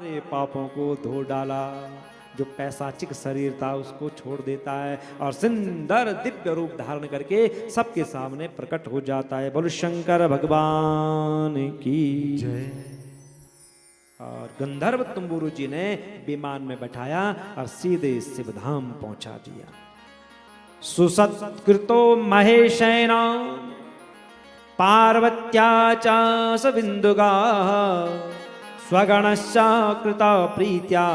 सारे पापों को धो डाला। जो पैशाचिक शरीर था उसको छोड़ देता है और सुंदर दिव्य रूप धारण करके सबके सामने प्रकट हो जाता है। बोलो शंकर भगवान की जय। और गंधर्व तुम्बुरु जी ने विमान में बैठाया और सीधे शिवधाम पहुंचा दिया। सुसत्कृतो महेशेन पार्वत्या च सविन्दुगा स्वगणश्च कृता प्रीत्या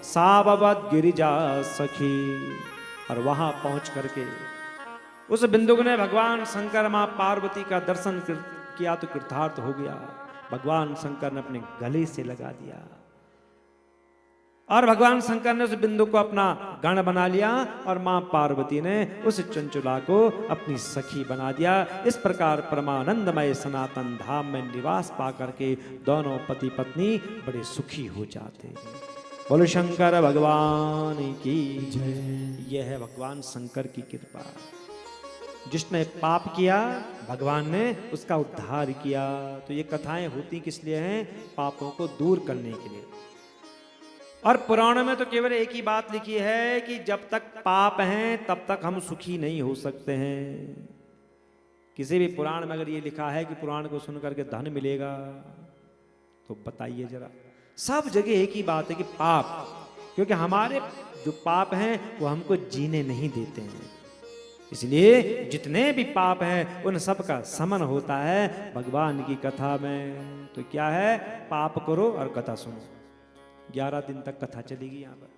साववत गिरिजा सखी। और वहां पहुंच करके उस बिंदुक ने भगवान शंकर मां पार्वती का दर्शन किया तो कृतार्थ हो गया। भगवान शंकर ने अपने गले से लगा दिया और भगवान शंकर ने उस बिंदु को अपना गण बना लिया और मां पार्वती ने उस चंचुला को अपनी सखी बना दिया। इस प्रकार परमानंदमय सनातन धाम में निवास पा करके दोनों पति पत्नी बड़े सुखी हो जाते हैं। बोलो शंकर भगवान की जय। यह है भगवान शंकर की कृपा। जिसने पाप किया भगवान ने उसका उद्धार किया। तो ये कथाएं होती किस लिए हैं? पापों को दूर करने के लिए। और पुराणों में तो केवल एक ही बात लिखी है कि जब तक पाप हैं तब तक हम सुखी नहीं हो सकते हैं। किसी भी पुराण में अगर ये लिखा है कि पुराण को सुनकर के धन मिलेगा तो बताइए जरा। सब जगह एक ही बात है कि पाप, क्योंकि हमारे जो पाप हैं वो हमको जीने नहीं देते हैं। इसलिए जितने भी पाप हैं उन सब का समन होता है भगवान की कथा में। तो क्या है? पाप करो और कथा सुनो। 11 दिन तक कथा चलेगी यहाँ पर,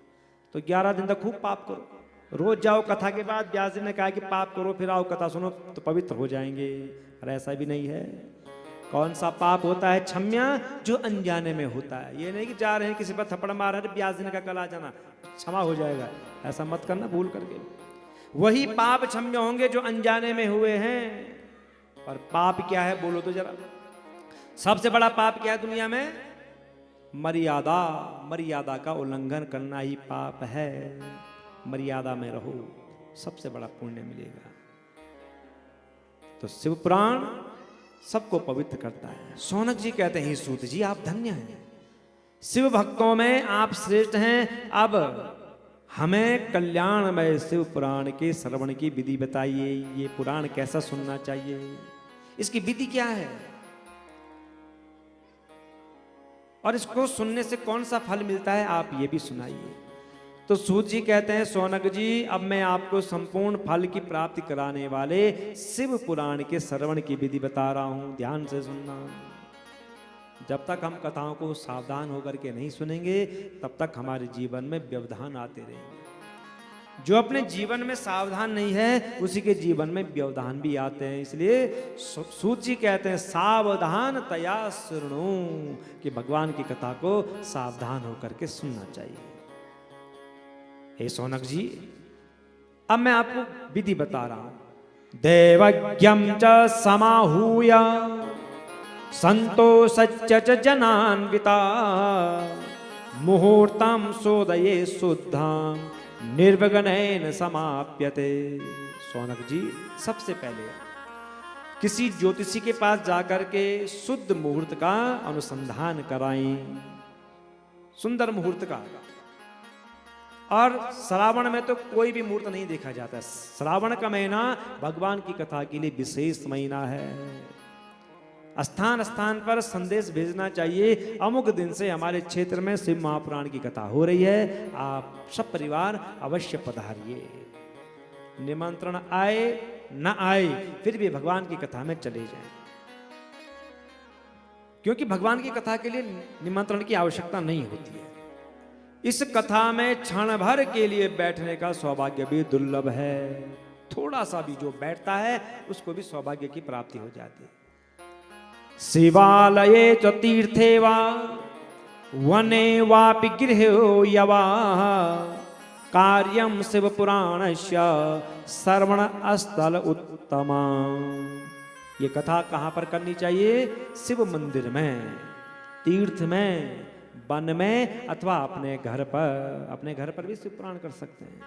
तो 11 दिन तक खूब पाप करो। रोज जाओ कथा के बाद। व्यास जी ने कहा कि पाप करो फिर आओ कथा सुनो तो पवित्र हो जाएंगे। और ऐसा भी नहीं है। कौन सा पाप होता है? क्षम्या, जो अनजाने में होता है। ये नहीं कि जा रहे हैं किसी पर थप्पड़ मार रहे हैं, व्यास जी ने कहा कल आ जाना क्षमा हो जाएगा। ऐसा मत करना भूल करके। वही पाप क्षम्य होंगे जो अनजाने में हुए हैं। और पाप क्या है बोलो तो जरा। सबसे बड़ा पाप क्या है दुनिया में? मर्यादा। मर्यादा का उल्लंघन करना ही पाप है। मर्यादा में रहो, सबसे बड़ा पुण्य मिलेगा। तो शिव पुराण सबको पवित्र करता है। शौनक जी कहते हैं सूत जी आप धन्य हैं, शिव भक्तों में आप श्रेष्ठ हैं। अब हमें कल्याणमय शिव पुराण के श्रवण की विधि बताइए। ये पुराण कैसा सुनना चाहिए, इसकी विधि क्या है, और इसको सुनने से कौन सा फल मिलता है, आप ये भी सुनाइए। तो सूत जी कहते हैं शौनक जी अब मैं आपको संपूर्ण फल की प्राप्ति कराने वाले शिव पुराण के श्रवण की विधि बता रहा हूं, ध्यान से सुनना। जब तक हम कथाओं को सावधान होकर के नहीं सुनेंगे तब तक हमारे जीवन में व्यवधान आते रहेंगे। जो अपने जीवन में सावधान नहीं है उसी के जीवन में व्यवधान भी आते हैं। इसलिए सूत जी कहते हैं सावधान तया सुनो, कि भगवान की कथा को सावधान होकर के सुनना चाहिए। हे शौनक जी अब मैं आपको विधि बता रहा हूं। देवज्ञम च समाहूय संतोषच्च च जनान्विता मुहूर्तम सोदये शुद्धाम निर्विघ्नेन समाप्यते। शौनक जी सबसे पहले किसी ज्योतिषी के पास जाकर के शुद्ध मुहूर्त का अनुसंधान कराएं, सुंदर मुहूर्त का। और श्रावण में तो कोई भी मुहूर्त नहीं देखा जाता। श्रावण का महीना भगवान की कथा के लिए विशेष महीना है। स्थान स्थान पर संदेश भेजना चाहिए, अमुक दिन से हमारे क्षेत्र में शिव महापुराण की कथा हो रही है, आप सब परिवार अवश्य पधारिए। निमंत्रण आए न आए फिर भी भगवान की कथा में चले जाएं, क्योंकि भगवान की कथा के लिए निमंत्रण की आवश्यकता नहीं होती है। इस कथा में क्षण भर के लिए बैठने का सौभाग्य भी दुर्लभ है। थोड़ा सा भी जो बैठता है उसको भी सौभाग्य की प्राप्ति हो जाती है। शिवालये च तीर्थे वा वने वापि गृहे यवा कार्यम शिव पुराणस्य श्रवण स्थल उत्तमा। ये कथा कहाँ पर करनी चाहिए? शिव मंदिर में, तीर्थ में, वन में, अथवा अपने घर पर। अपने घर पर भी शिव पुराण कर सकते हैं।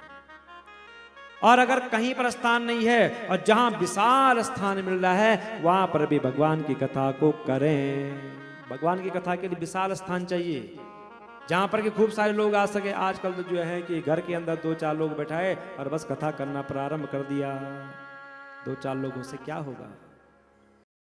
और अगर कहीं पर स्थान नहीं है और जहां विशाल स्थान मिल रहा है वहां पर भी भगवान की कथा को करें। भगवान की कथा के लिए विशाल स्थान चाहिए। जहां पर कि खूब सारे लोग आ सके। आजकल तो जो है कि घर के अंदर 2-4 लोग बैठाए और बस कथा करना प्रारंभ कर दिया। 2-4 लोगों से क्या होगा।